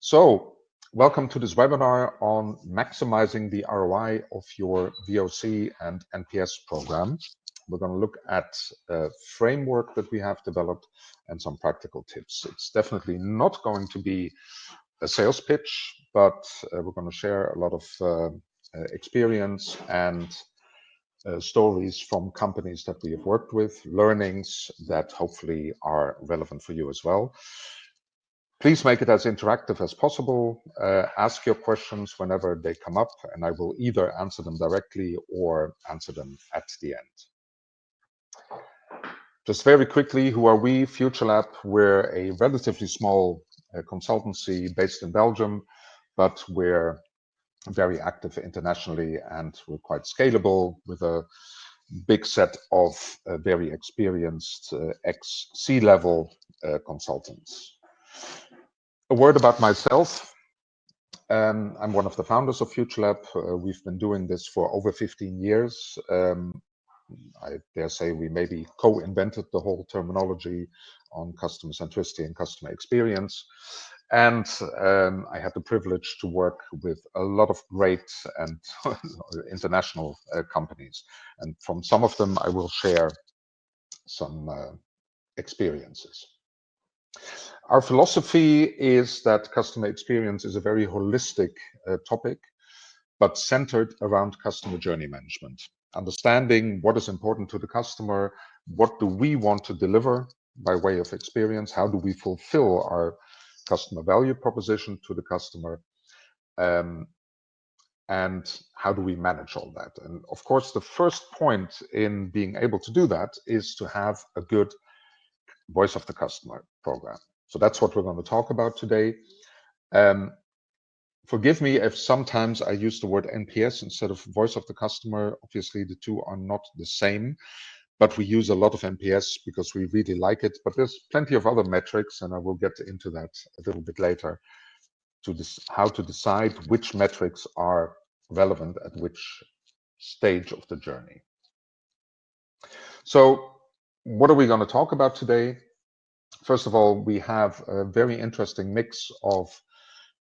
So, welcome to this webinar on maximizing the ROI of your VoC and NPS program. We're going to look at a framework that we have developed and some practical tips. It's definitely not going to be a sales pitch, but we're going to share a lot of experience and stories from companies that we have worked with, learnings that hopefully are relevant for you as well. Please make it as interactive as possible. Ask your questions whenever they come up, and I will either answer them directly or answer them at the end. Just very quickly, who are we? Futurelab, we're a relatively small consultancy based in Belgium, but we're very active internationally and we're quite scalable with a big set of very experienced ex-C-level consultants. A word about myself. I'm one of the founders of Futurelab. We've been doing this for over 15 years. I dare say we maybe co-invented the whole terminology on customer centricity and customer experience. And I had the privilege to work with a lot of great and international companies. And from some of them, I will share some experiences. Our philosophy is that customer experience is a very holistic topic, but centered around customer journey management. Understanding what is important to the customer, what do we want to deliver by way of experience, how do we fulfill our customer value proposition to the customer, and how do we manage all that. And of course, the first point in being able to do that is to have a good voice of the customer program. So that's what we're going to talk about today. Forgive me if sometimes I use the word NPS instead of voice of the customer. Obviously, the two are not the same, but we use a lot of NPS because we really like it. But there's plenty of other metrics, and I will get into that a little bit later, to how to decide which metrics are relevant at which stage of the journey. So what are we going to talk about today? First of all, we have a very interesting mix of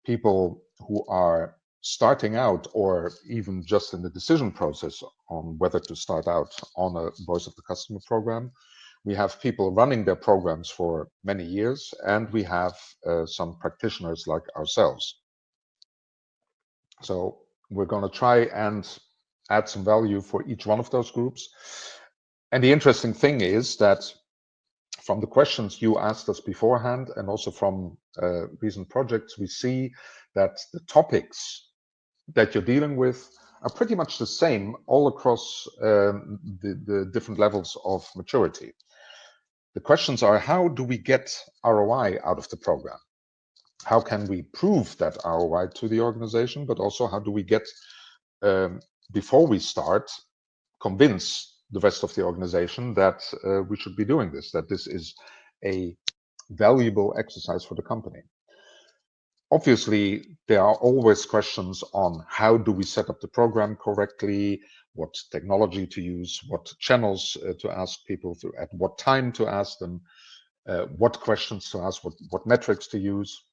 people who are starting out or even just in the decision process on whether to start out on a voice of the customer program. We have people running their programs for many years, and we have some practitioners like ourselves. So we're going to try and add some value for each one of those groups. And the interesting thing is that from the questions you asked us beforehand and also from recent projects, we see that the topics that you're dealing with are pretty much the same all across the different levels of maturity. The questions are, how do we get ROI out of the program? How can we prove that ROI to the organization? But also, how do we get, before we start, convince the rest of the organization that we should be doing this, that this is a valuable exercise for the company. Obviously, there are always questions on how do we set up the program correctly, what technology to use, what channels to ask people to, at what time to ask them, what questions to ask, what metrics to use.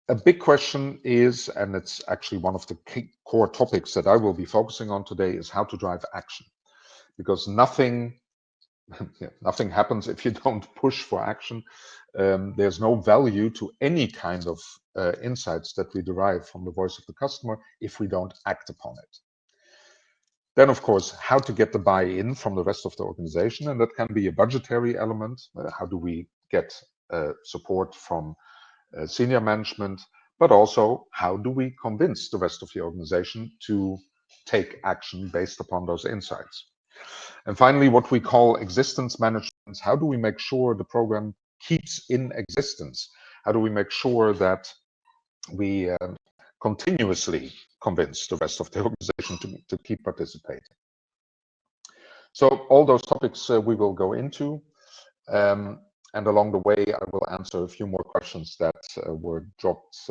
A big question is, and it's actually one of the key core topics that I will be focusing on today, is how to drive action. Because nothing happens if you don't push for action. There's no value to any kind of insights that we derive from the voice of the customer if we don't act upon it. Then, of course, how to get the buy-in from the rest of the organization, and that can be a budgetary element. How do we get support from senior management, but also how do we convince the rest of the organization to take action based upon those insights? And finally, what we call existence management. How do we make sure the program keeps in existence? How do we make sure that we continuously convince the rest of the organization to keep participating? So all those topics we will go into. And along the way, I will answer a few more questions that were dropped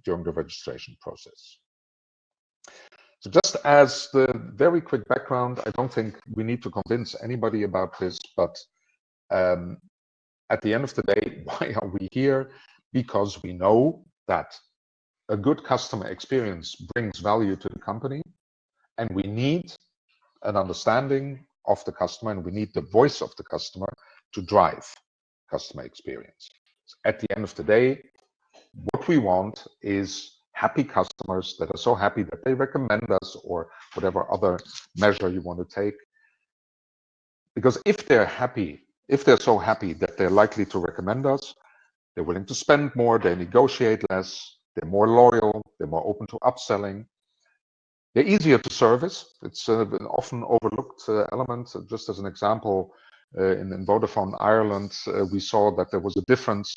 during the registration process. So just as the very quick background, I don't think we need to convince anybody about this, but at the end of the day, why are we here? because we know that a good customer experience brings value to the company, and we need an understanding of the customer, and we need the voice of the customer to drive customer experience. At the end of the day, what we want is happy customers that are so happy that they recommend us, or whatever other measure you want to take. Because if they're happy, if they're so happy that they're likely to recommend us, they're willing to spend more, they negotiate less, they're more loyal, they're more open to upselling. They're easier to service. It's an often overlooked element. Just as an example, in Vodafone Ireland, we saw that there was a difference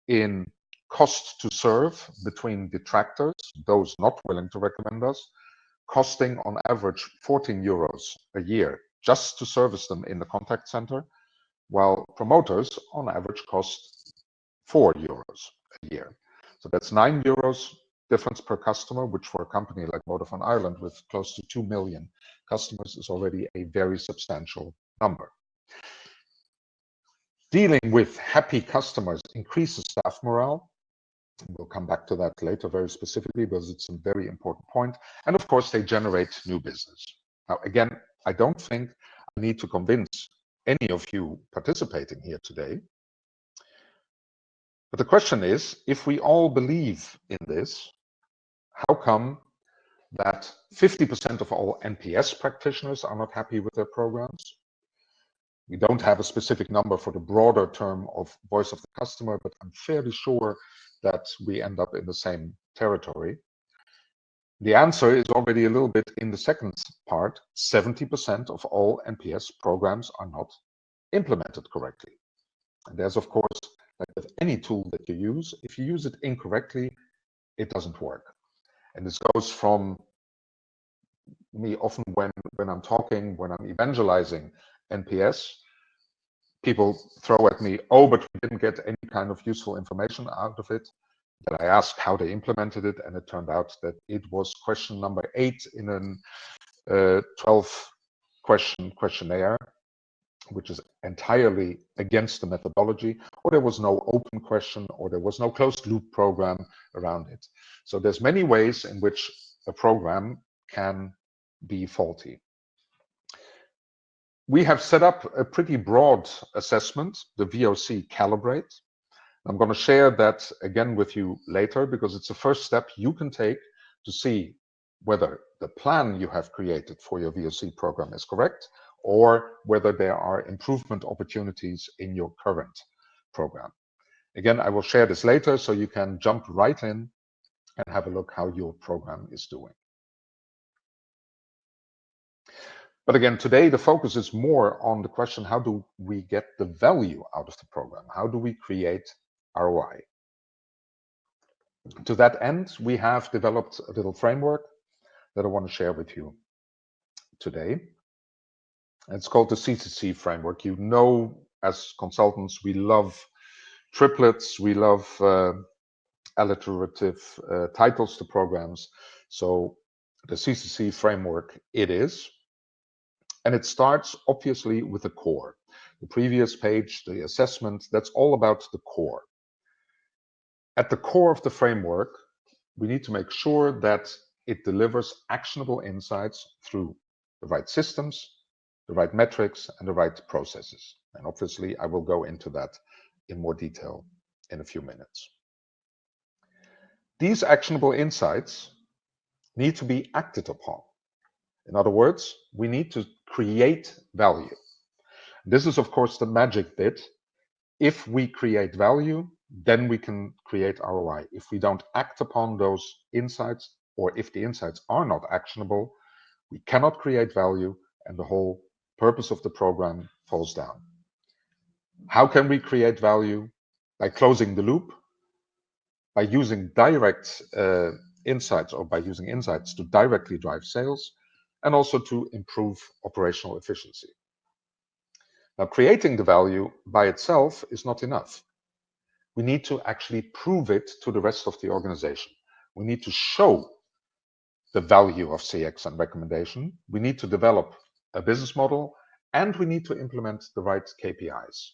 in cost to serve between detractors, those not willing to recommend us, costing on average 14 euros a year just to service them in the contact center, while promoters on average cost 4 euros a year. So that's 9 euros difference per customer, which for a company like Vodafone Ireland with close to 2 million customers is already a very substantial number. Dealing with happy customers increases staff morale. We'll come back to that later very specifically, because it's a very important point. And of course, they generate new business. Now, again, I don't think I need to convince any of you participating here today. But the question is, if we all believe in this, how come that 50% of all NPS practitioners are not happy with their programs? We don't have a specific number for the broader term of voice of the customer, but I'm fairly sure that we end up in the same territory. The answer is already a little bit in the second part. 70% of all NPS programs are not implemented correctly. And there's, of course, like with any tool that you use, if you use it incorrectly, it doesn't work. And this goes from me often when I'm talking, when I'm evangelizing NPS, people throw at me, oh, but we didn't get any kind of useful information out of it. Then I asked how they implemented it, and it turned out that it was question number 8 in a 12-question questionnaire, which is entirely against the methodology, or there was no open question, or there was no closed loop program around it. So there's many ways in which a program can be faulty. We have set up a pretty broad assessment, the VoC Calibrate. I'm going to share that again with you later, because it's the first step you can take to see whether the plan you have created for your VoC program is correct, or whether there are improvement opportunities in your current program. Again, I will share this later, so you can jump right in and have a look how your program is doing. But again, today the focus is more on the question, how do we get the value out of the program? How do we create ROI? To that end, we have developed a little framework that I want to share with you today. It's called the CCC framework. You know, as consultants, we love triplets, we love alliterative titles to programs. So the CCC framework it is. And it starts obviously with the core. The previous page, the assessment, that's all about the core. At the core of the framework, we need to make sure that it delivers actionable insights through the right systems, the right metrics, and the right processes. And obviously, I will go into that in more detail in a few minutes. These actionable insights need to be acted upon. In other words, we need to create value. This is, of course, the magic bit. If we create value, then we can create ROI. If we don't act upon those insights, or if the insights are not actionable, we cannot create value, and the whole purpose of the program falls down. How can we create value? By closing the loop, by using direct insights, or by using insights to directly drive sales, and also to improve operational efficiency. Now, creating the value by itself is not enough. We need to actually prove it to the rest of the organization. We need to show the value of CX and recommendation. We need to develop a business model, and we need to implement the right KPIs.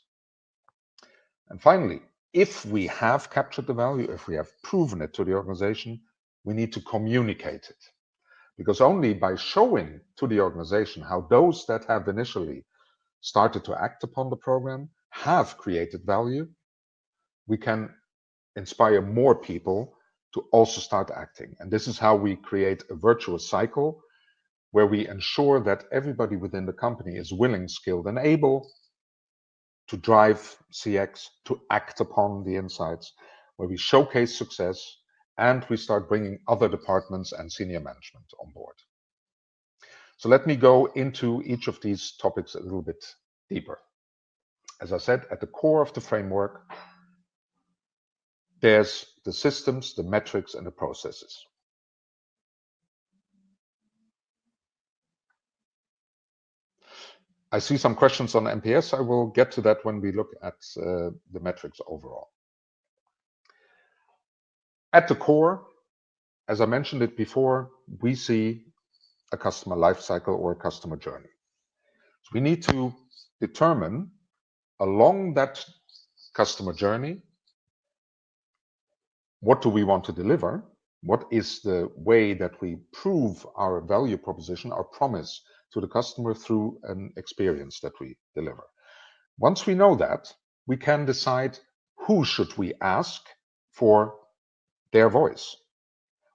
And finally, if we have captured the value, if we have proven it to the organization, we need to communicate it. Because only by showing to the organization how those that have initially started to act upon the program have created value, we can inspire more people to also start acting. And this is how we create a virtuous cycle where we ensure that everybody within the company is willing, skilled, and able to drive CX, to act upon the insights, where we showcase success, and we start bringing other departments and senior management on board. So let me go into each of these topics a little bit deeper. As I said, at the core of the framework, there's the systems, the metrics, and the processes. I see some questions on NPS. I will get to that when we look at the metrics overall. At the core, as I mentioned it before, we see a customer lifecycle or a customer journey. So we need to determine along that customer journey, what do we want to deliver? What is the way that we prove our value proposition, our promise to the customer through an experience that we deliver? Once we know that, we can decide who should we ask for their voice.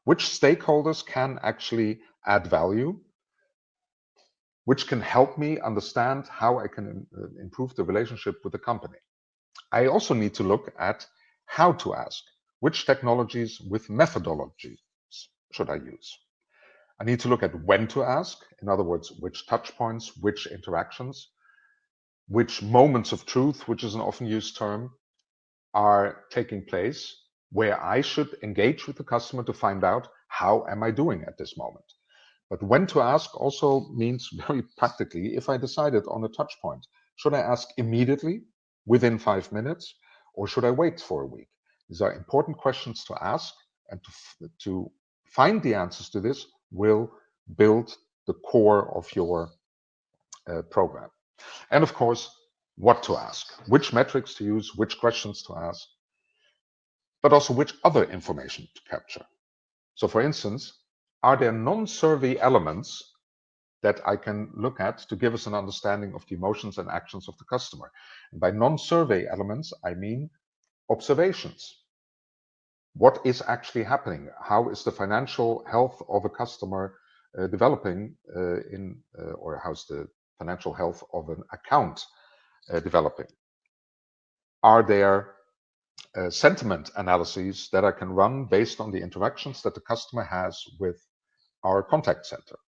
Which stakeholders can actually add value, which can help me understand how I can improve the relationship with the company. I also need to look at how to ask. Which technologies with methodologies should I use? I need to look at when to ask. In other words, which touch points, which interactions, which moments of truth, which is an often used term, are taking place, where I should engage with the customer to find out how am I doing at this moment. But when to ask also means very practically, if I decided on a touch point, should I ask immediately within 5 minutes, or should I wait for a week? These are important questions to ask, and to find the answers to this will build the core of your program. And of course, what to ask, which metrics to use, which questions to ask, but also which other information to capture. So for instance, are there non-survey elements that I can look at to give us an understanding of the emotions and actions of the customer? And by non-survey elements, I mean observations. What is actually happening? How is the financial health of a customer developing or how's the financial health of an account developing? Are there sentiment analyses that I can run based on the interactions that the customer has with our contact center?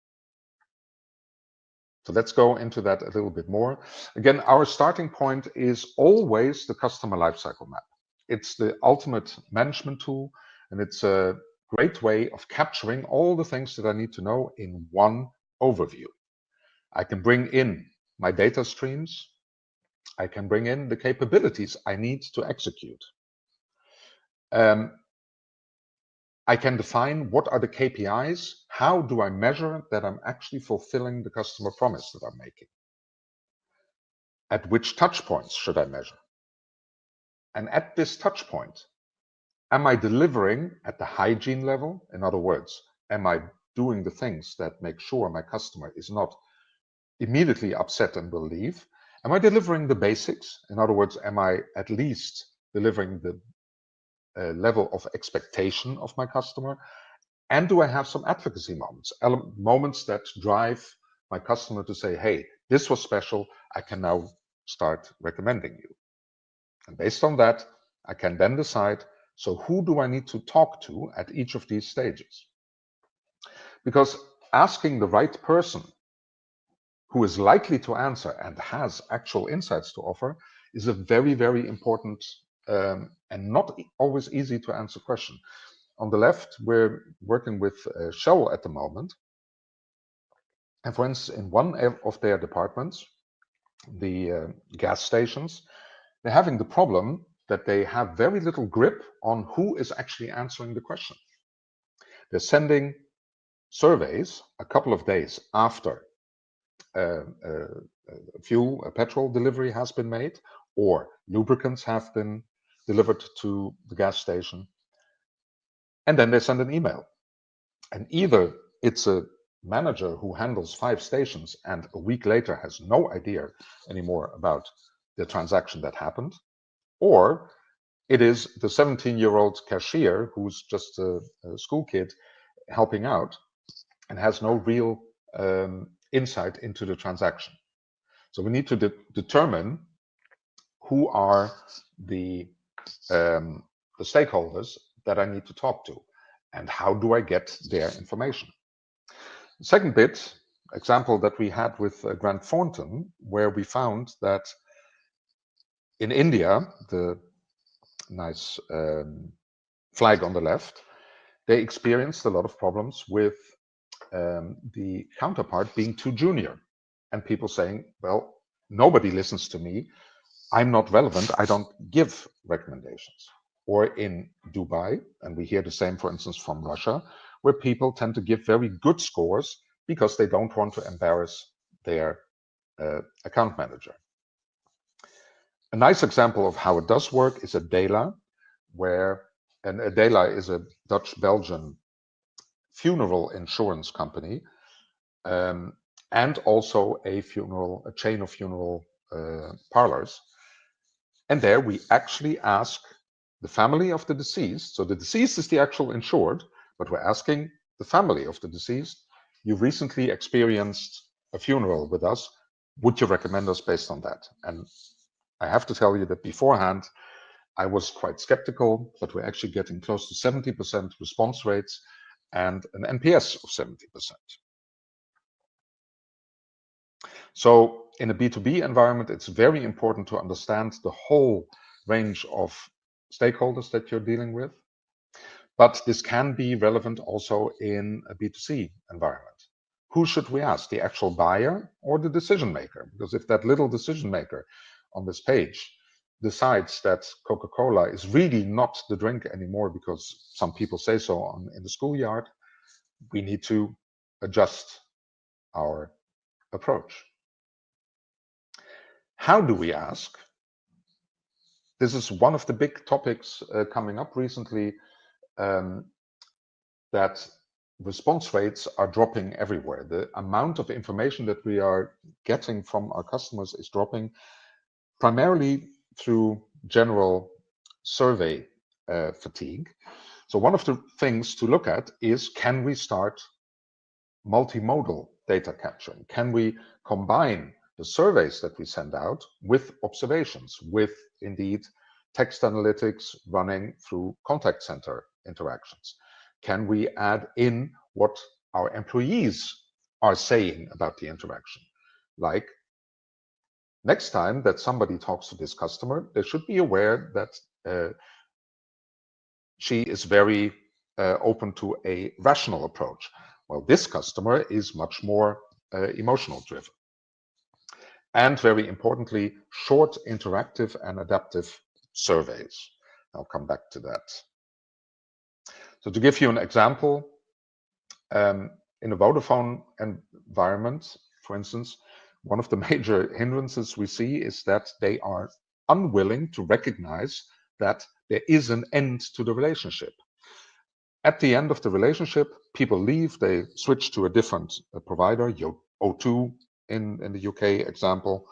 So let's go into that a little bit more. Again, our starting point is always the customer lifecycle map. It's the ultimate management tool, and it's a great way of capturing all the things that I need to know in one overview. I can bring in my data streams. I can bring in the capabilities I need to execute. I can define what are the KPIs, how do I measure that I'm actually fulfilling the customer promise that I'm making? At which touch points should I measure? And at this touch point, am I delivering at the hygiene level? In other words, am I doing the things that make sure my customer is not immediately upset and will leave? Am I delivering the basics? In other words, am I at least delivering the level of expectation of my customer? And do I have some advocacy moments, moments that drive my customer to say, hey, this was special, I can now start recommending you. And based on that, I can then decide, so who do I need to talk to at each of these stages? Because asking the right person who is likely to answer and has actual insights to offer is a very, very important and not always easy to answer question. On the left, we're working with Shell at the moment. And for instance, in one of their departments, the gas stations, they're having the problem that they have very little grip on who is actually answering the question. They're sending surveys a couple of days after petrol delivery has been made, or lubricants have been delivered to the gas station. And then they send an email. And either it's a manager who handles 5 stations and a week later has no idea anymore about the transaction that happened, or it is the 17-year-old cashier who's just a school kid helping out and has no real insight into the transaction. So we need to determine who are the stakeholders that I need to talk to, and how do I get their information. The second example that we had with Grant Thornton, where we found that in India, the nice flag on the left, they experienced a lot of problems with the counterpart being too junior, and people saying, well, nobody listens to me, I'm not relevant, I don't give recommendations. Or in Dubai, and we hear the same, for instance, from Russia, where people tend to give very good scores because they don't want to embarrass their account manager. A nice example of how it does work is Adela, and Adela is a Dutch-Belgian funeral insurance company, and also a chain of funeral parlors. And there we actually ask the family of the deceased. So the deceased is the actual insured, but we're asking the family of the deceased, you recently experienced a funeral with us, would you recommend us based on that? And I have to tell you that beforehand, I was quite skeptical, but we're actually getting close to 70% response rates and an NPS of 70%. So in a B2B environment, it's very important to understand the whole range of stakeholders that you're dealing with. But this can be relevant also in a B2C environment. Who should we ask, the actual buyer or the decision maker? Because if that little decision maker on this page decides that Coca-Cola is really not the drink anymore because some people say so in the schoolyard, we need to adjust our approach. How do we ask? This is one of the big topics coming up recently, that response rates are dropping everywhere. The amount of information that we are getting from our customers is dropping, primarily through general survey fatigue. So one of the things to look at is, can we start multimodal data capturing? Can we combine the surveys that we send out with observations, with indeed text analytics running through contact center interactions? Can we add in what our employees are saying about the interaction? Like, next time that somebody talks to this customer, they should be aware that she is very open to a rational approach. Well, this customer is much more emotional driven. And very importantly, short, interactive and adaptive surveys. I'll come back to that. So to give you an example, in a Vodafone environment, for instance, one of the major hindrances we see is that they are unwilling to recognize that there is an end to the relationship. At the end of the relationship, people leave, they switch to a different provider, O2 in the UK example,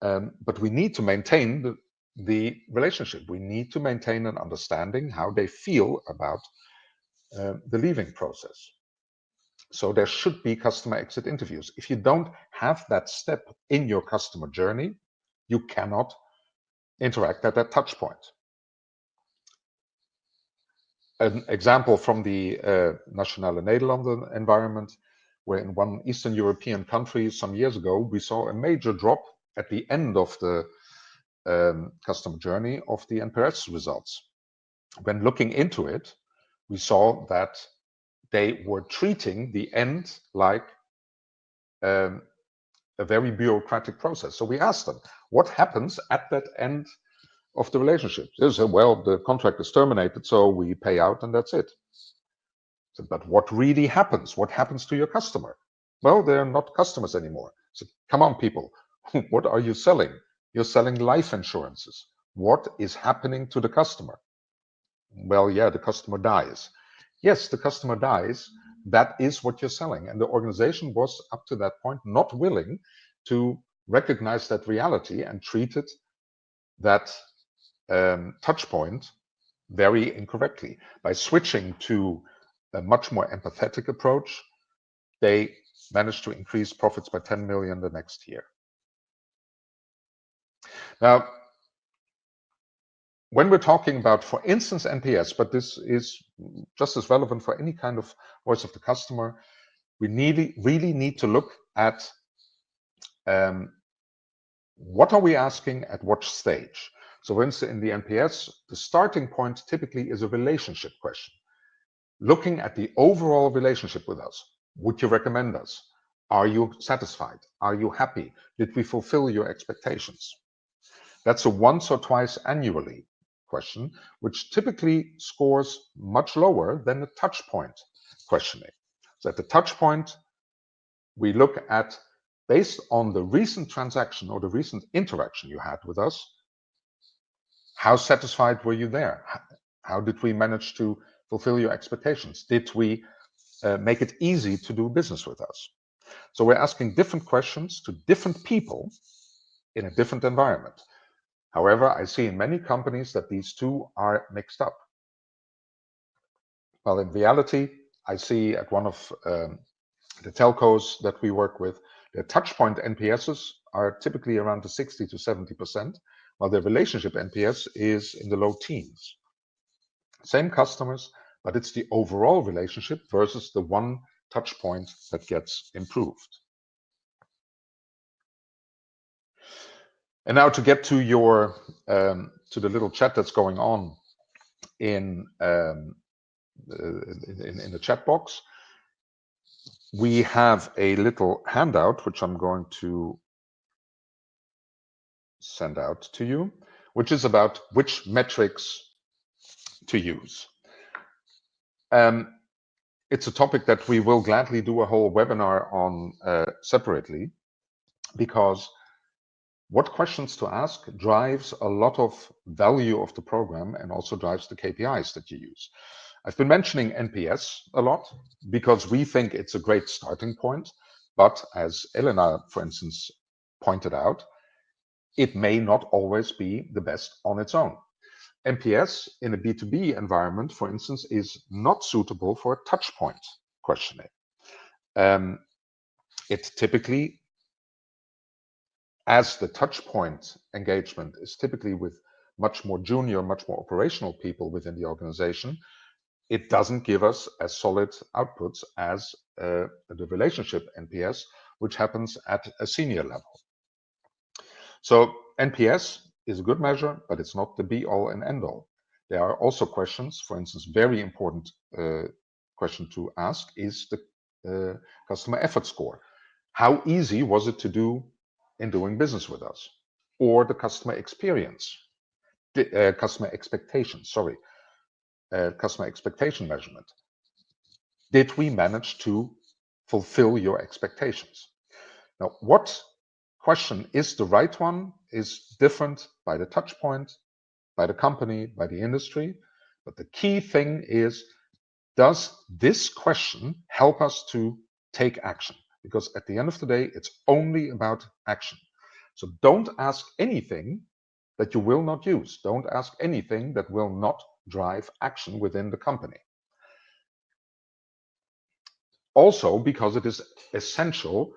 but we need to maintain the relationship. We need to maintain an understanding how they feel about the leaving process. So there should be customer exit interviews. If you don't have that step in your customer journey, you cannot interact at that touch point. An example from the Nationale Nederlanden environment, where in one Eastern European country some years ago, we saw a major drop at the end of the customer journey of the NPS results. When looking into it, we saw that they were treating the end like a very bureaucratic process. So we asked them, what happens at that end of the relationship? They said, well, the contract is terminated, so we pay out and that's it. So, but what really happens? What happens to your customer? Well, they're not customers anymore. So come on, people, what are you selling? You're selling life insurances. what is happening to the customer? Well, yeah, the customer dies. Yes, the customer dies. That is what you're selling. And the organization was, up to that point, not willing to recognize that reality and treated that touch point very incorrectly. By switching to a much more empathetic approach, they managed to increase profits by 10 million the next year. Now, when we're talking about, for instance, NPS, but this is just as relevant for any kind of voice of the customer, we really need to look at what are we asking at what stage. So for instance, in the NPS, the starting point typically is a relationship question. Looking at the overall relationship with us. Would you recommend us? Are you satisfied? Are you happy? Did we fulfill your expectations? That's a once or twice annually question, which typically scores much lower than the touch point questioning. So at the touch point, we look at, based on the recent transaction or the recent interaction you had with us, how satisfied were you there? How did we manage to fulfill your expectations? Did we make it easy to do business with us? So we're asking different questions to different people in a different environment. However, I see in many companies that these two are mixed up. Well, in reality, I see at one of the telcos that we work with, their touchpoint NPSs are typically around the 60 to 70%, while their relationship NPS is in the low teens. Same customers, but it's the overall relationship versus the one touch point that gets improved. And now to get to your to the little chat that's going on in the chat box, we have a little handout which I'm going to send out to you, which is about which metrics to use. It's a topic that we will gladly do a whole webinar on separately, because what questions to ask drives a lot of value of the program and also drives the KPIs that you use. I've been mentioning NPS a lot because we think it's a great starting point, but as Elena, for instance, pointed out, it may not always be the best on its own. NPS in a B2B environment, for instance, is not suitable for a touch point questioning. It typically, as the touch point engagement is typically with much more junior, much more operational people within the organization, it doesn't give us as solid outputs as the relationship NPS, which happens at a senior level. So NPS is a good measure, but it's not the be-all and end-all. There are also questions, for instance, very important question to ask is the customer effort score. How easy was it to do in doing business with us? Or the customer experience, customer expectation measurement. Did we manage to fulfill your expectations? Now, what question is the right one is different by the touch point, by the company, by the industry. But the key thing is, does this question help us to take action? Because at the end of the day, it's only about action. So don't ask anything that you will not use. Don't ask anything that will not drive action within the company. Also, because it is essential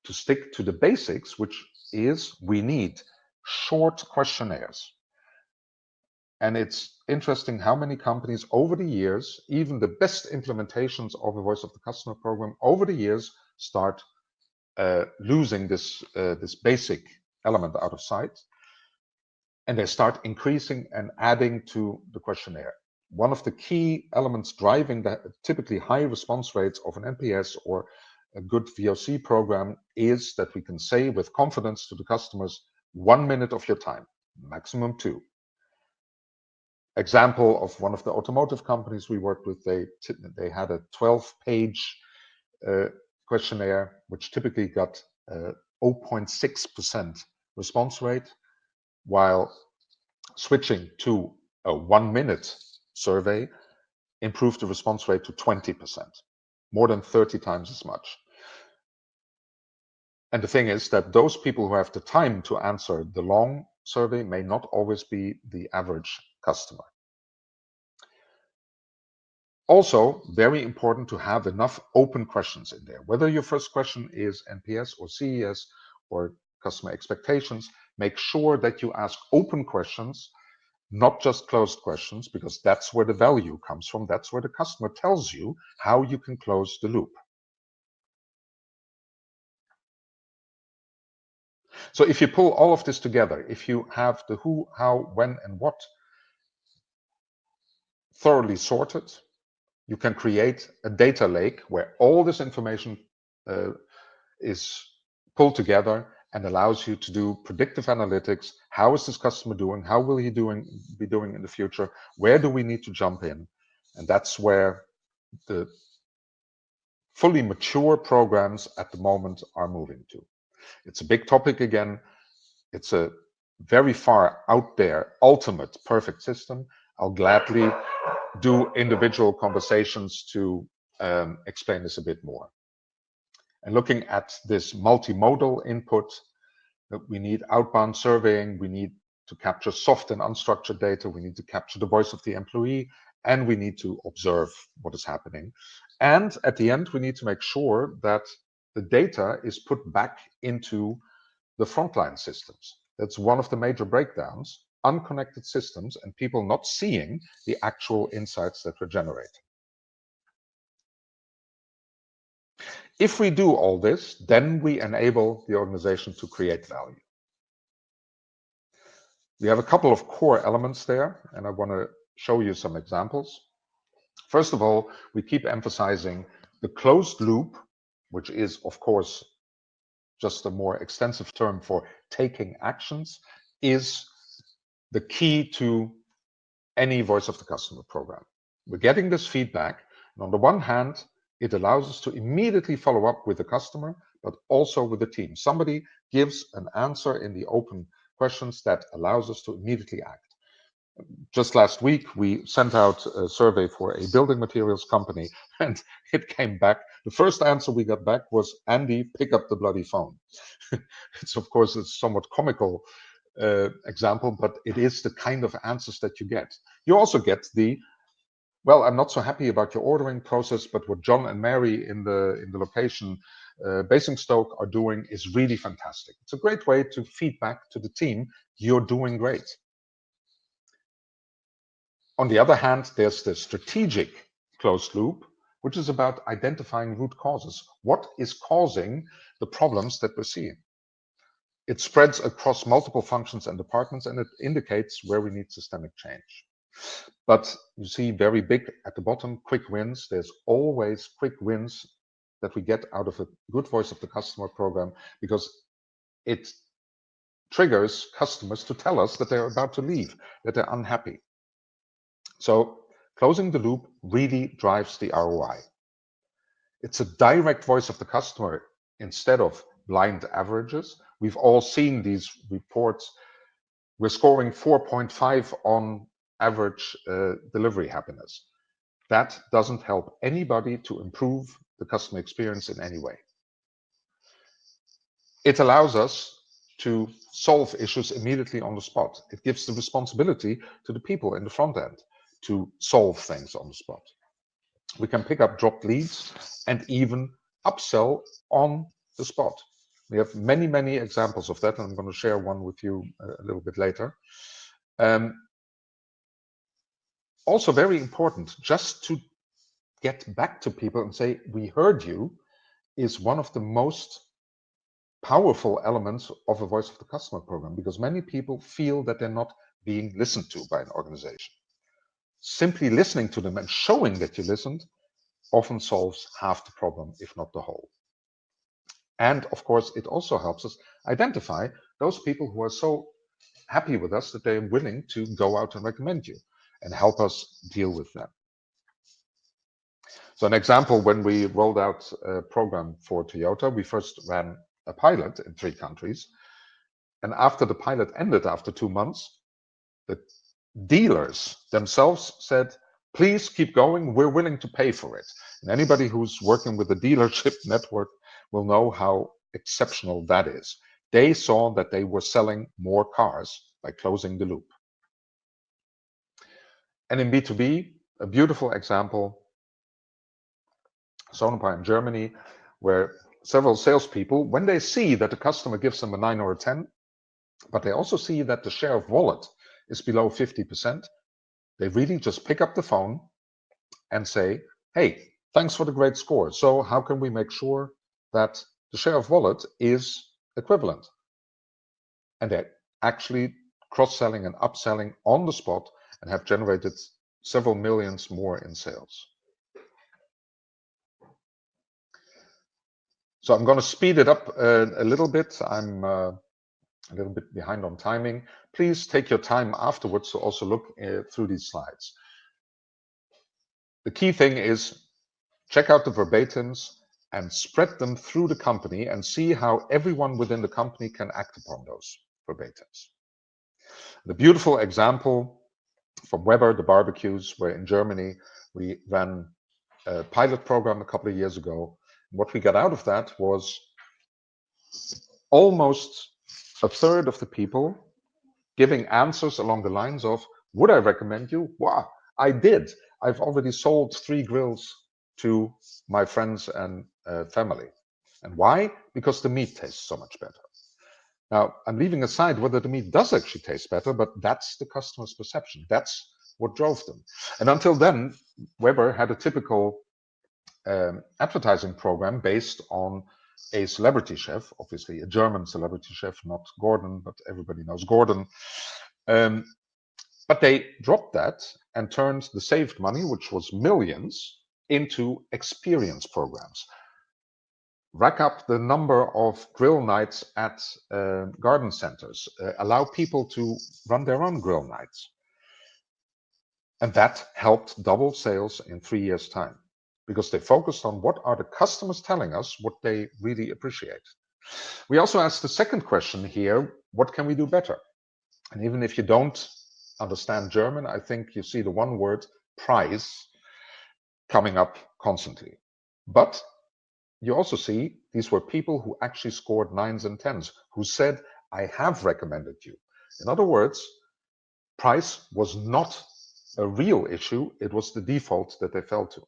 to stick to the basics, which is we need short questionnaires. And it's interesting how many companies over the years, even the best implementations of a voice of the customer program over the years, start losing this basic element out of sight, and they start increasing and adding to the questionnaire. One of the key elements driving the typically high response rates of an NPS or a good VoC program is that we can say with confidence to the customers, 1 minute of your time, maximum 2. Example of one of the automotive companies we worked with, they had a 12-page questionnaire, which typically got 0.6% response rate, while Switching to a 1-minute survey improved the response rate to 20%, more than 30 times as much. And the thing is that those people who have the time to answer the long survey may not always be the average customer. Also, very important to have enough open questions in there. Whether your first question is NPS or CES or customer expectations, make sure that you ask open questions, not just closed questions, because that's where the value comes from. That's where the customer tells you how you can close the loop. So if you pull all of this together, if you have the who, how, when, and what thoroughly sorted, you can create a data lake where all this information is pulled together and allows you to do predictive analytics. How is this customer doing? How will he be doing in the future? Where do we need to jump in? And that's where the fully mature programs at the moment are moving to. It's a big topic again. It's a very far out there, ultimate perfect system. I'll gladly do individual conversations to explain this a bit more. And looking at this multimodal input, we need outbound surveying, we need to capture soft and unstructured data, we need to capture the voice of the employee, and we need to observe what is happening. And at the end, we need to make sure that the data is put back into the frontline systems. That's one of the major breakdowns, unconnected systems and people not seeing the actual insights that we're generating. If we do all this, then we enable the organization to create value. We have a couple of core elements there, and I want to show you some examples. First of all, we keep emphasizing the closed loop, which is, of course, just a more extensive term for taking actions, is the key to any voice of the customer program. We're getting this feedback, and on the one hand, it allows us to immediately follow up with the customer, but also with the team. Somebody gives an answer in the open questions that allows us to immediately act. Just last week, we sent out a survey for a building materials company, and it came back. The first answer we got back was, Andy, pick up the bloody phone. It's, of course, a somewhat comical example, but it is the kind of answers that you get. You also get the, well, I'm not so happy about your ordering process, but what John and Mary in the location Basingstoke are doing is really fantastic. It's a great way to feed back to the team, you're doing great. On the other hand, there's the strategic closed loop, which is about identifying root causes. What is causing the problems that we're seeing? It spreads across multiple functions and departments, and it indicates where we need systemic change. But you see very big at the bottom, quick wins. There's always quick wins that we get out of a good voice of the customer program, because it triggers customers to tell us that they're about to leave, that they're unhappy. So closing the loop really drives the ROI. It's a direct voice of the customer instead of blind averages. We've all seen these reports. We're scoring 4.5 on average delivery happiness. That doesn't help anybody to improve the customer experience in any way. It allows us to solve issues immediately on the spot. It gives the responsibility to the people in the front end to solve things on the spot. We can pick up dropped leads and even upsell on the spot. We have many, many examples of that, and I'm going to share one with you a little bit later. Also very important, just to get back to people and say, we heard you, is one of the most powerful elements of a voice of the customer program, because many people feel that they're not being listened to by an organization. Simply listening to them and showing that you listened often solves half the problem, if not the whole. And of course, it also helps us identify those people who are so happy with us that they're willing to go out and recommend you and help us deal with them. So an example, when we rolled out a program for Toyota, we first ran a pilot in 3 countries. And after the pilot ended after 2 months, The dealers themselves said, please keep going, we're willing to pay for it. And anybody who's working with a dealership network will know how exceptional that is. They saw that they were selling more cars by closing the loop. And in B2B, a beautiful example, Sonepar in Germany, where several salespeople, when they see that the customer gives them a 9 or a 10, but they also see that the share of wallet is below 50%, they really just pick up the phone and say, hey, thanks for the great score. So how can we make sure that the share of wallet is equivalent? And they're actually cross-selling and upselling on the spot and have generated several millions more in sales. So I'm going to speed it up a little bit. I'm a little bit behind on timing. Please take your time afterwards to also look through these slides. The key thing is check out the verbatims and spread them through the company and see how everyone within the company can act upon those verbatims. The beautiful example from Weber, the barbecues, where in Germany we ran a pilot program a couple of years ago. What we got out of that was almost a third of the people giving answers along the lines of, would I recommend you? Wow, I did. I've already sold 3 grills to my friends and family. And why? Because the meat tastes so much better. Now, I'm leaving aside whether the meat does actually taste better, but that's the customer's perception. That's what drove them. And until then, Weber had a typical advertising program based on a celebrity chef, obviously a German celebrity chef, not Gordon, but everybody knows Gordon. But they dropped that and turned the saved money, which was millions, into experience programs. Rack up the number of grill nights at garden centers, allow people to run their own grill nights. And that helped double sales in 3 years' time, because they focused on what are the customers telling us, what they really appreciate. We also asked the second question here, what can we do better? And even if you don't understand German, I think you see the one word price coming up constantly. But you also see these were people who actually scored 9s and 10s, who said, I have recommended you. In other words, price was not a real issue, it was the default that they fell to.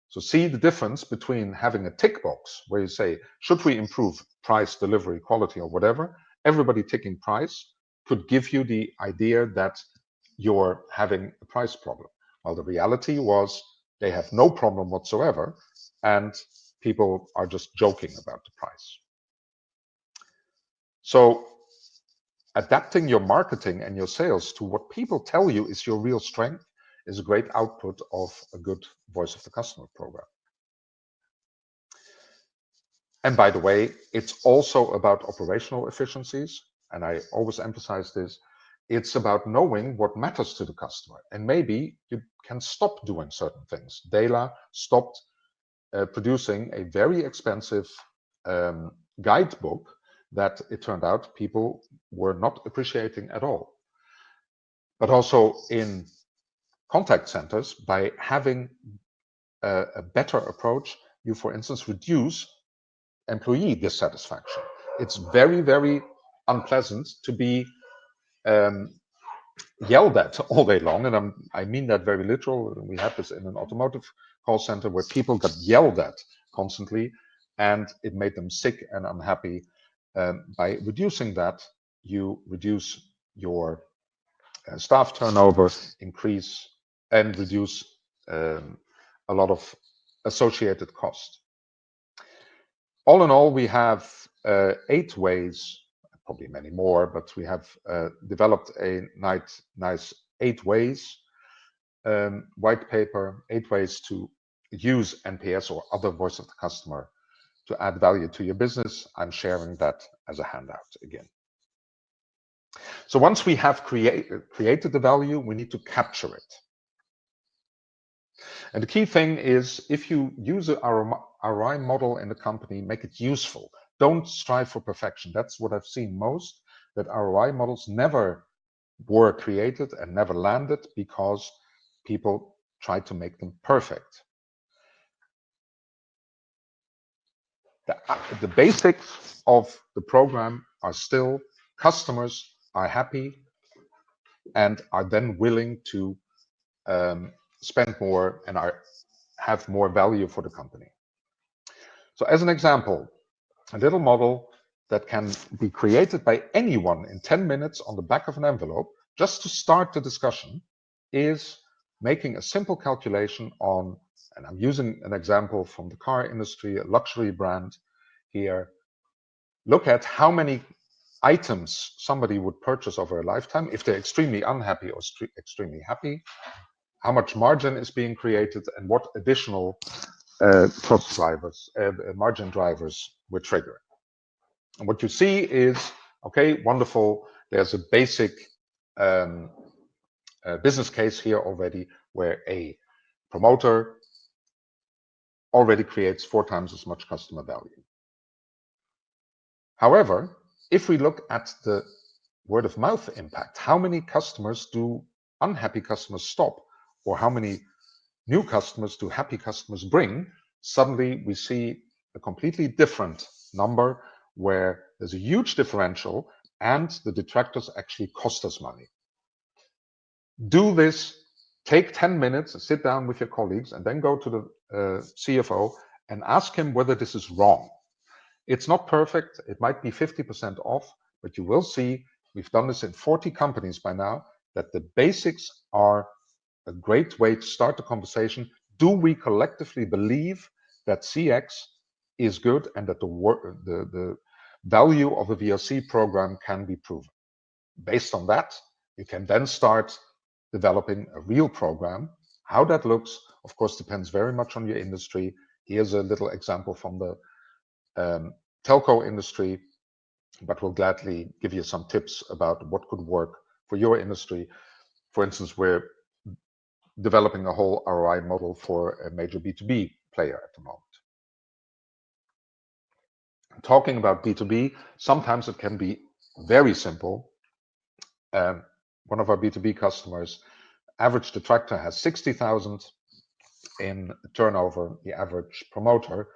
So see the difference between having a tick box where you say, should we improve price, delivery, quality, or whatever? Everybody ticking price could give you the idea that you're having a price problem. Well, the reality was they have no problem whatsoever, and people are just joking about the price. So adapting your marketing and your sales to what people tell you is your real strength is a great output of a good voice of the customer program. And by the way, it's also about operational efficiencies. And I always emphasize this. It's about knowing what matters to the customer. And maybe you can stop doing certain things. Dela stopped producing a very expensive guidebook that it turned out people were not appreciating at all. But also in contact centers, by having a better approach, you, for instance, reduce employee dissatisfaction. It's very, very unpleasant to be yelled at all day long, and I mean that very literal. We had this in an automotive call center where people got yelled at constantly, and it made them sick and unhappy. By reducing that, you reduce your staff turnover, increase and reduce a lot of associated cost. All in all, we have 8 ways, probably many more, but we have developed a nice 8 ways white paper, 8 ways to use NPS or other voice of the customer to add value to your business. I'm sharing that as a handout again. So once we have created the value, we need to capture it. And the key thing is, if you use a ROI model in the company, make it useful. Don't strive for perfection. That's what I've seen most, that ROI models never were created and never landed because people tried to make them perfect. The basics of the program are still customers are happy and are then willing to spend more and have more value for the company. So as an example, a little model that can be created by anyone in 10 minutes on the back of an envelope, just to start the discussion, is making a simple calculation on, and I'm using an example from the car industry, a luxury brand here. Look at how many items somebody would purchase over a lifetime if they're extremely unhappy or extremely happy, how much margin is being created, and what additional cost drivers, margin drivers we're triggering. And what you see is, okay, wonderful. There's a basic business case here already where a promoter already creates 4 times as much customer value. However, if we look at the word of mouth impact, how many customers do unhappy customers stop, or how many new customers do happy customers bring, suddenly we see a completely different number where there's a huge differential and the detractors actually cost us money. Do this, take 10 minutes, sit down with your colleagues, and then go to the CFO and ask him whether this is wrong. It's not perfect. It might be 50% off, but you will see, we've done this in 40 companies by now, that the basics are a great way to start the conversation. Do we collectively believe that CX is good and that the value of a VoC program can be proven? Based on that, you can then start developing a real program. How that looks, of course, depends very much on your industry. Here's a little example from the telco industry, but we'll gladly give you some tips about what could work for your industry. For instance, we're developing a whole ROI model for a major B2B player at the moment. Talking about B2B, sometimes it can be very simple. One of our B2B customers, average detractor has 60,000 in turnover, the average promoter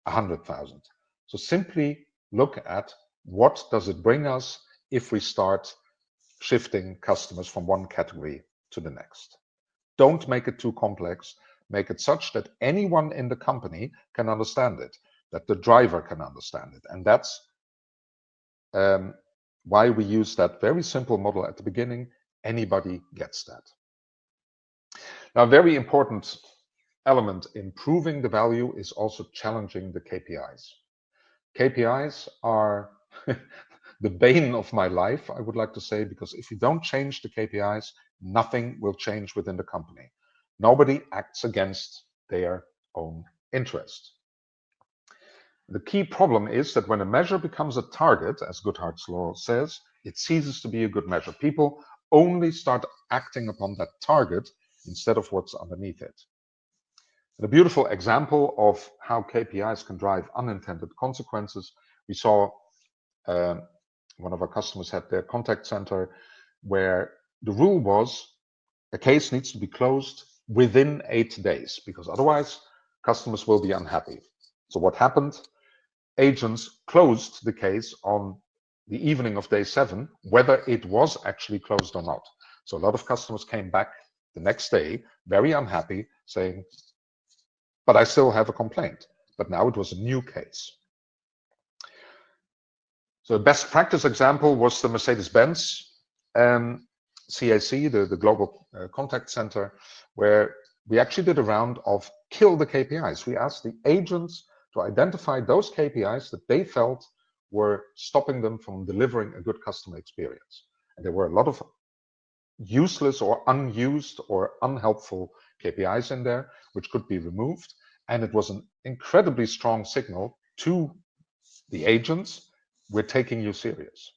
100,000. So simply look at what does it bring us if we start shifting customers from one category to the next. Don't make it too complex. Make it such that anyone in the company can understand it, that the driver can understand it. And that's why we use that very simple model at the beginning. Anybody gets that. Now, a very important element in proving the value is also challenging the KPIs. KPIs are the bane of my life, I would like to say, because if you don't change the KPIs, nothing will change within the company. Nobody acts against their own interest. The key problem is that when a measure becomes a target, as Goodhart's law says, it ceases to be a good measure. People only start acting upon that target instead of what's underneath it. And a beautiful example of how KPIs can drive unintended consequences, we saw one of our customers had their contact center where the rule was a case needs to be closed within 8 days, because otherwise customers will be unhappy. So what happened? Agents closed the case on the evening of day 7, whether it was actually closed or not. So a lot of customers came back the next day, very unhappy, saying, but I still have a complaint. But now it was a new case. So a best practice example was the Mercedes-Benz CAC, the Global Contact Center, where we actually did a round of kill the KPIs. We asked the agents to identify those KPIs that they felt were stopping them from delivering a good customer experience. And there were a lot of useless or unused or unhelpful KPIs in there, which could be removed. And it was an incredibly strong signal to the agents, we're taking you serious.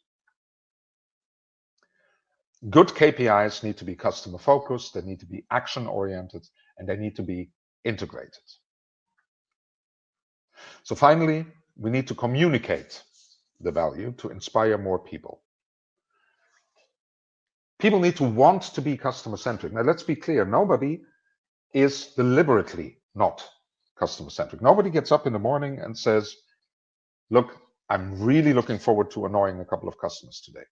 Good KPIs need to be customer focused, they need to be action oriented, and they need to be integrated. So finally, we need to communicate the value to inspire more people. People need to want to be customer-centric. Now, let's be clear. Nobody is deliberately not customer-centric. Nobody gets up in the morning and says, look, I'm really looking forward to annoying a couple of customers today.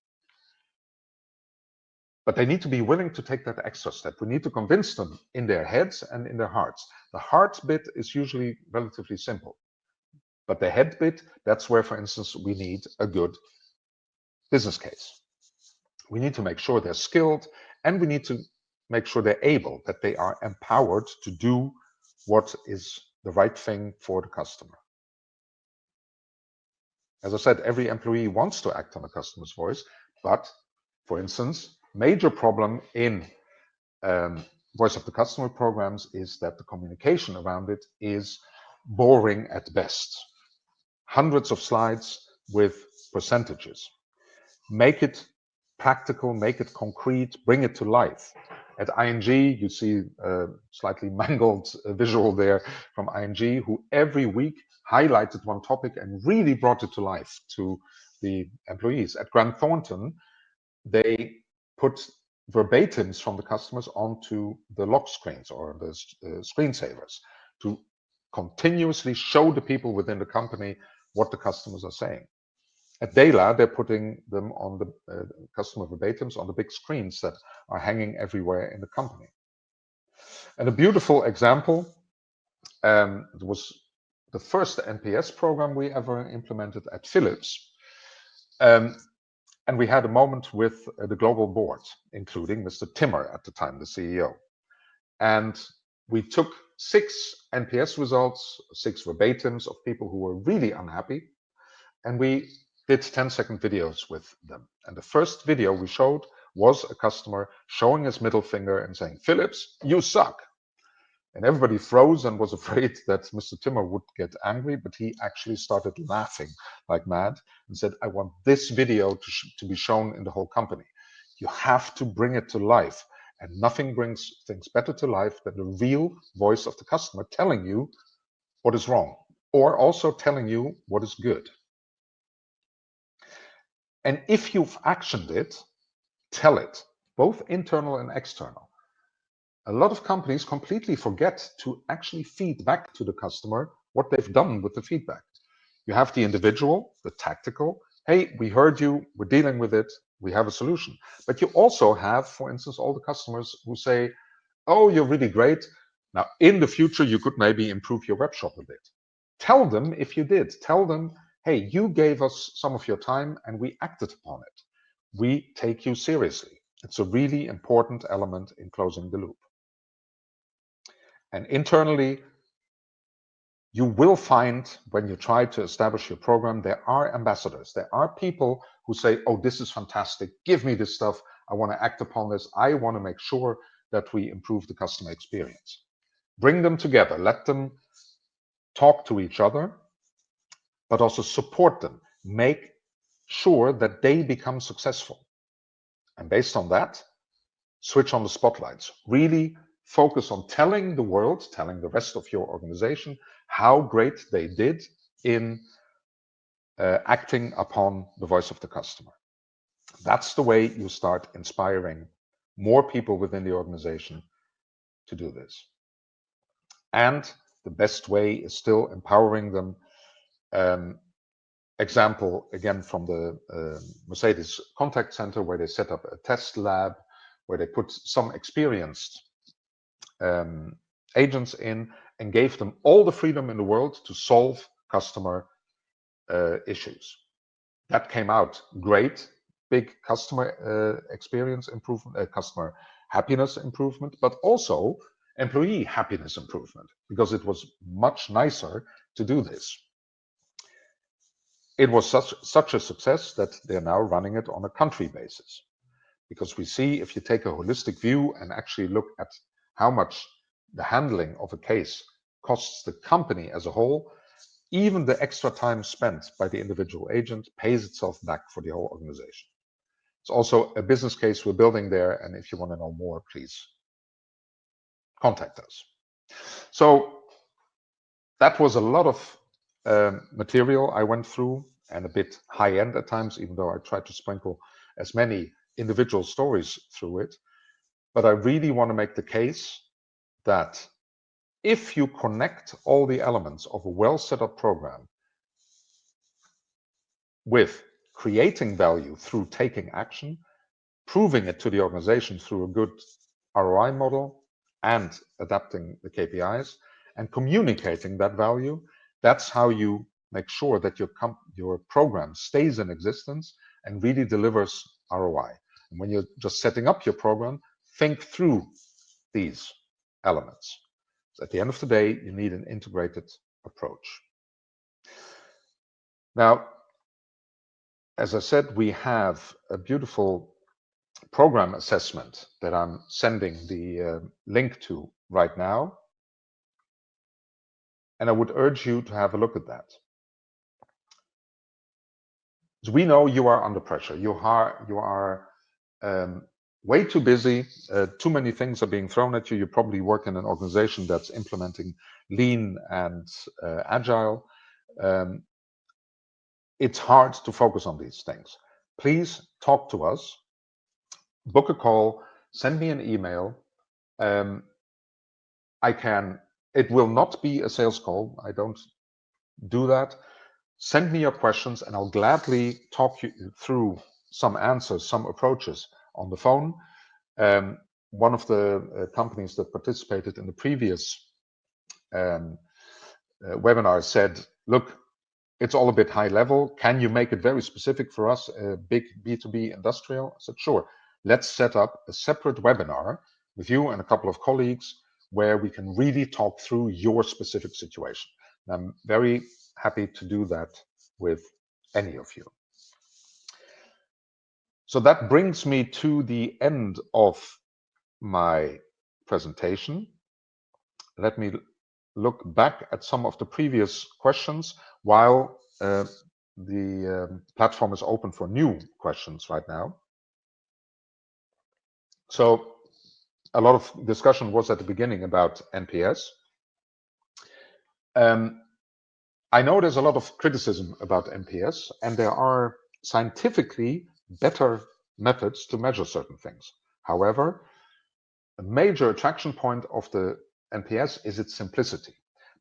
But they need to be willing to take that extra step. We need to convince them in their heads and in their hearts. The heart bit is usually relatively simple. But the head bit, that's where, for instance, we need a good business case. We need to make sure they're skilled, and we need to make sure they're able, that they are empowered to do what is the right thing for the customer. As I said, every employee wants to act on the customer's voice, but for instance, major problem in voice of the customer programs is that the communication around it is boring at best. Hundreds of slides with percentages. Make it practical, make it concrete, bring it to life. At ING, you see a slightly mangled visual there from ING, who every week highlighted one topic and really brought it to life to the employees. At Grant Thornton, they put verbatims from the customers onto the lock screens or the screensavers to continuously show the people within the company what the customers are saying. At Dela, they're putting them on the customer verbatims on the big screens that are hanging everywhere in the company. And a beautiful example, it was the first NPS program we ever implemented at Philips. And we had a moment with the global board, including Mr. Timmer at the time, the CEO. And we took 6 NPS results, 6 verbatims of people who were really unhappy, and we did 10-second videos with them. And the first video we showed was a customer showing his middle finger and saying, Philips, you suck. And everybody froze and was afraid that Mr. Timmer would get angry, but he actually started laughing like mad and said, I want this video to be shown in the whole company. You have to bring it to life. And nothing brings things better to life than the real voice of the customer telling you what is wrong, or also telling you what is good. And if you've actioned it, tell it, both internal and external. A lot of companies completely forget to actually feed back to the customer what they've done with the feedback. You have the individual, the tactical, hey, we heard you, we're dealing with it, we have a solution. But you also have, for instance, all the customers who say, oh, you're really great. Now, in the future, you could maybe improve your web shop a bit. Tell them if you did. Tell them, hey, you gave us some of your time and we acted upon it. We take you seriously. It's a really important element in closing the loop. And internally, you will find when you try to establish your program, there are ambassadors. There are people who say, oh, this is fantastic. Give me this stuff. I want to act upon this. I want to make sure that we improve the customer experience. Bring them together. Let them talk to each other, but also support them. Make sure that they become successful. And based on that, switch on the spotlights. Really focus on telling the world, telling the rest of your organization how great they did in acting upon the voice of the customer. That's the way you start inspiring more people within the organization to do this. And the best way is still empowering them. Example, again, from the Mercedes contact center, where they set up a test lab, where they put some experienced agents in and gave them all the freedom in the world to solve customer issues. That came out great, big customer experience improvement, customer happiness improvement, but also employee happiness improvement, because it was much nicer to do this. It was such a success that they're now running it on a country basis, because we see, if you take a holistic view and actually look at how much the handling of a case costs the company as a whole, even the extra time spent by the individual agent pays itself back for the whole organization. It's also a business case we're building there, and if you want to know more, please contact us. So that was a lot of material I went through, and a bit high-end at times, even though I tried to sprinkle as many individual stories through it, but I really want to make the case that if you connect all the elements of a well set up program with creating value through taking action, proving it to the organization through a good ROI model, and adapting the KPIs and communicating that value, that's how you make sure that your program stays in existence and really delivers ROI. And when you're just setting up your program, think through these elements. So at the end of the day, you need an integrated approach. Now, as I said, we have a beautiful program assessment that I'm sending the link to right now. And I would urge you to have a look at that. So we know you are under pressure. You are way too busy. Too many things are being thrown at you. You probably work in an organization that's implementing lean and agile. It's hard to focus on these things. Please talk to us. Book a call. Send me an email. It will not be a sales call. I don't do that. Send me your questions and I'll gladly talk you through some answers, some approaches on the phone. One of the companies that participated in the previous webinar said, look, it's all a bit high level. Can you make it very specific for us, a big B2B industrial? I said, sure. Let's set up a separate webinar with you and a couple of colleagues where we can really talk through your specific situation. And I'm very happy to do that with any of you. So that brings me to the end of my presentation. Let me look back at some of the previous questions while the platform is open for new questions right now. So a lot of discussion was at the beginning about NPS. I know there's a lot of criticism about NPS, and there are scientifically better methods to measure certain things. However, a major attraction point of the NPS is its simplicity.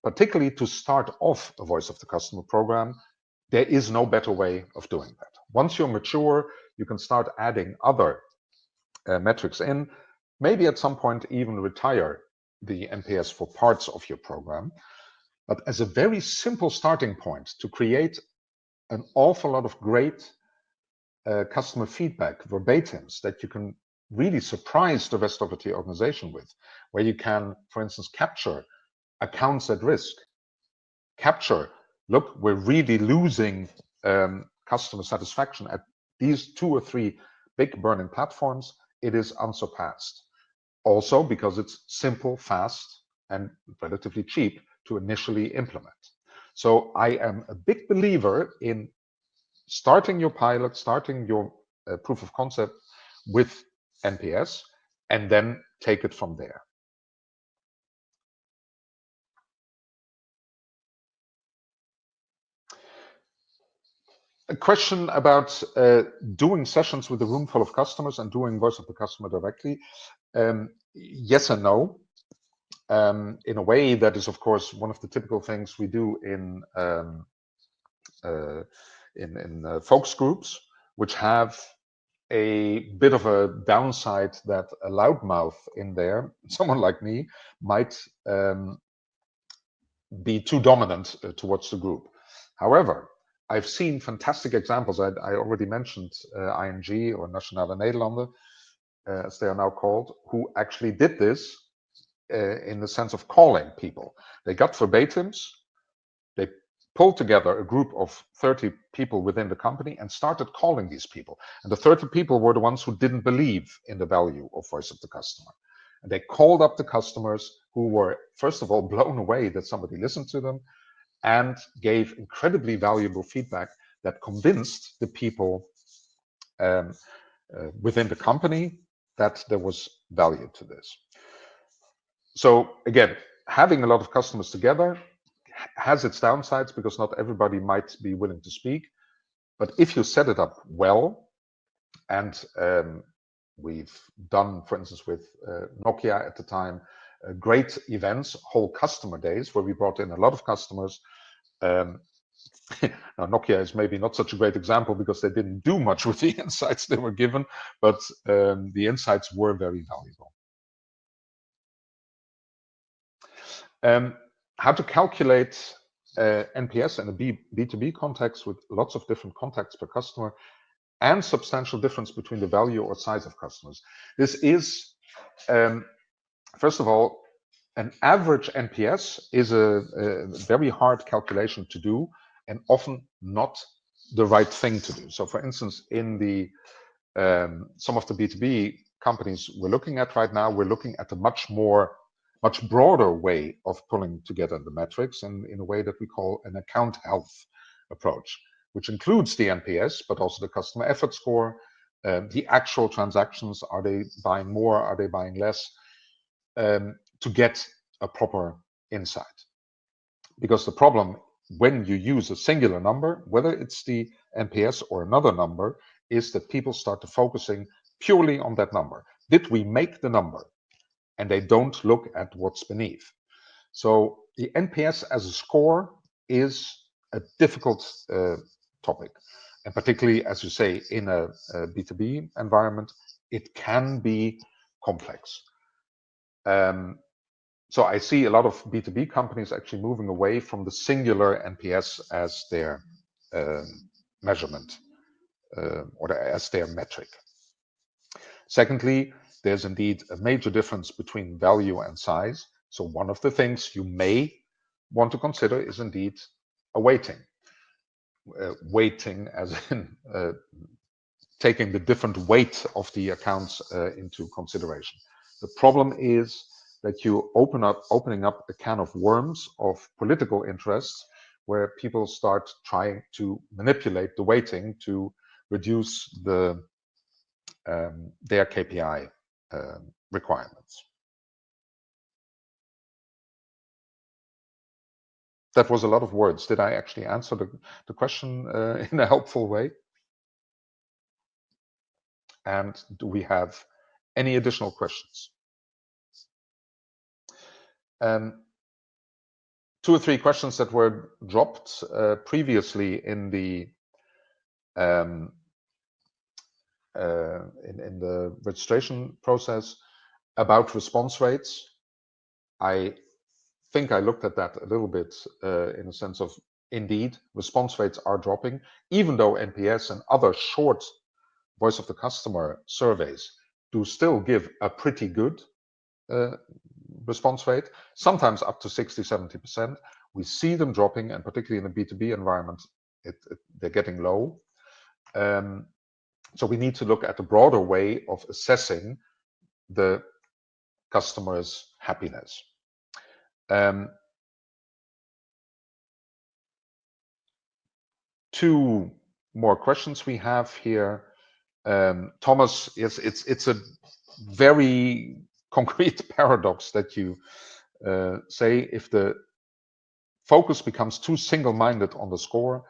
Particularly to start off a voice of the customer program, there is no better way of doing that. Once you're mature, you can start adding other metrics in, maybe at some point even retire the NPS for parts of your program. But as a very simple starting point to create an awful lot of great customer feedback, verbatims, that you can really surprise the rest of the organization with, where you can, for instance, capture accounts at risk, capture, look, we're really losing customer satisfaction at these 2 or 3 big burning platforms. It is unsurpassed. Also because it's simple, fast, and relatively cheap to initially implement. So I am a big believer in starting your pilot, starting your proof of concept with NPS, and then take it from there. A question about doing sessions with a room full of customers and doing voice of the customer directly. Yes and no. In a way, that is, of course, one of the typical things we do in focus groups, which have a bit of a downside that a loudmouth in there, someone like me, might be too dominant towards the group. However, I've seen fantastic examples. I already mentioned ING or Nationale Nederlanden, as they are now called, who actually did this in the sense of calling people. They got verbatims, they pulled together a group of 30 people within the company and started calling these people. And the 30 people were the ones who didn't believe in the value of voice of the customer. And they called up the customers who were, first of all, blown away that somebody listened to them, and gave incredibly valuable feedback that convinced the people within the company that there was value to this. So again, having a lot of customers together has its downsides because not everybody might be willing to speak. But if you set it up well, And we've done, for instance, with Nokia at the time, great events, whole customer days, where we brought in a lot of customers. Now, Nokia is maybe not such a great example because they didn't do much with the insights they were given, but the insights were very valuable. How to calculate NPS in a B2B context with lots of different contacts per customer and substantial difference between the value or size of customers. This is, first of all, an average NPS is a very hard calculation to do and often not the right thing to do. So for instance, in the some of the B2B companies we're looking at right now, we're looking at a much broader way of pulling together the metrics, and in a way that we call an account health approach, which includes the NPS, but also the customer effort score, the actual transactions. Are they buying more? Are they buying less? To get a proper insight. Because the problem when you use a singular number, whether it's the NPS or another number, is that people start to focusing purely on that number. Did we make the number? And they don't look at what's beneath. So the NPS as a score is a difficult topic. And particularly, as you say, in a B2B environment, it can be complex. So I see a lot of B2B companies actually moving away from the singular NPS as their measurement or as their metric. Secondly, there's indeed a major difference between value and size. So one of the things you may want to consider is indeed a weighting. Weighting as in taking the different weight of the accounts into consideration. The problem is that you opening up a can of worms of political interests, where people start trying to manipulate the weighting to reduce their KPI requirements. That was a lot of words. Did I actually answer the question in a helpful way? And do we have any additional questions? 2 or 3 questions that were dropped previously in the registration process about response rates. I think I looked at that a little bit in a sense of, indeed, response rates are dropping, even though NPS and other short voice of the customer surveys do still give a pretty good response rate, sometimes up to 60–70%. We see them dropping, and particularly in the B2B environment, they're getting low. So we need to look at a broader way of assessing the customer's happiness. 2 more questions we have here. Thomas, yes, it's a very concrete paradox that you say if the focus becomes too single-minded on the score,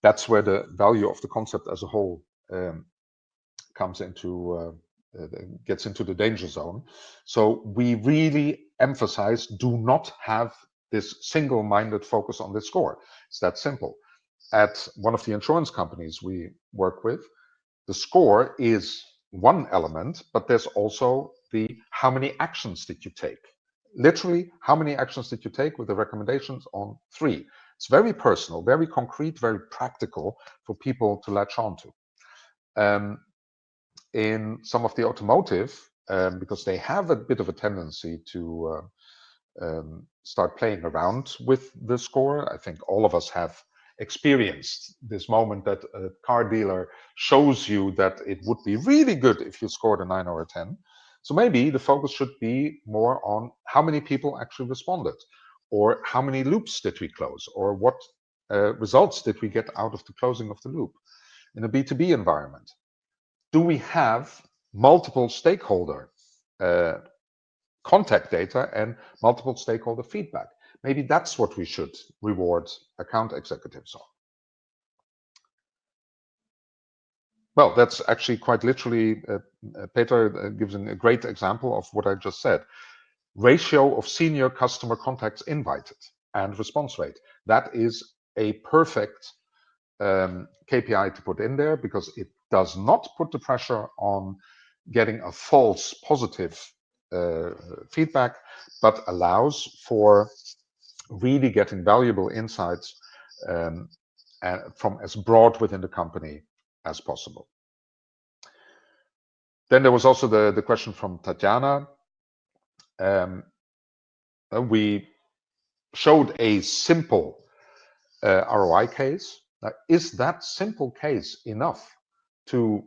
that's where the value of the concept as a whole comes into gets into the danger zone. So we really emphasize, do not have this single-minded focus on this score. It's that simple. At one of the insurance companies we work with, the score is one element, but there's also the how many actions did you take? Literally, how many actions did you take with the recommendations on 3? It's very personal, very concrete, very practical for people to latch on to. In some of the automotive, because they have a bit of a tendency to start playing around with the score. I think all of us have experienced this moment that a car dealer shows you that it would be really good if you scored a 9 or a 10. So maybe the focus should be more on how many people actually responded, or how many loops did we close, or what results did we get out of the closing of the loop. In a B2B environment, do we have multiple stakeholder contact data and multiple stakeholder feedback? Maybe that's what we should reward account executives on. Well, that's actually quite literally, Peter gives a great example of what I just said. Ratio of senior customer contacts invited and response rate. That is a perfect KPI to put in there, because it does not put the pressure on getting a false positive feedback, but allows for really getting valuable insights from as broad within the company as possible. Then there was also the question from Tatiana. We showed a simple ROI case. Now, is that simple case enough to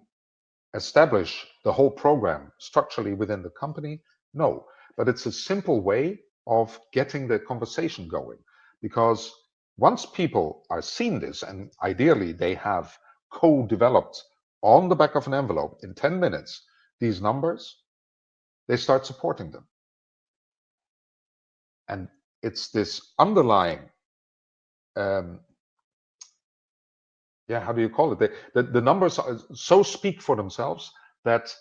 establish the whole program structurally within the company? No, but it's a simple way of getting the conversation going, because once people are seeing this, and ideally they have co-developed on the back of an envelope in 10 minutes these numbers, they start supporting them. And it's this underlying how do you call it? The numbers so speak for themselves that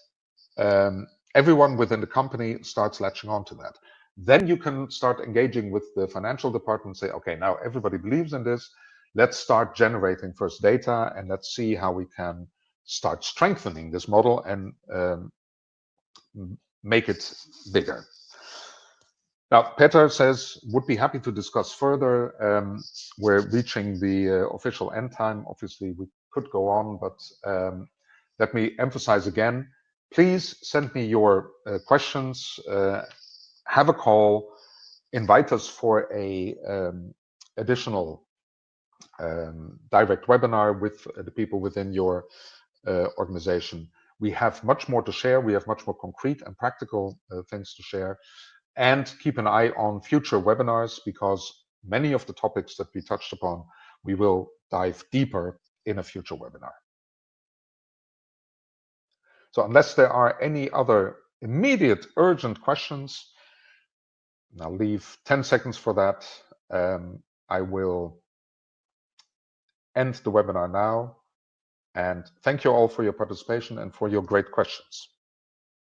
everyone within the company starts latching on to that. Then you can start engaging with the financial department and say, okay, now everybody believes in this. Let's start generating first data, and let's see how we can start strengthening this model and make it bigger. Now, Peter says, would be happy to discuss further. We're reaching the official end time. Obviously, we could go on, but let me emphasize again, please send me your questions, have a call, invite us for a additional direct webinar with the people within your organization. We have much more to share. We have much more concrete and practical things to share. And keep an eye on future webinars, because many of the topics that we touched upon, we will dive deeper in a future webinar. So unless there are any other immediate urgent questions, and I'll leave 10 seconds for that, I will end the webinar now. And thank you all for your participation and for your great questions.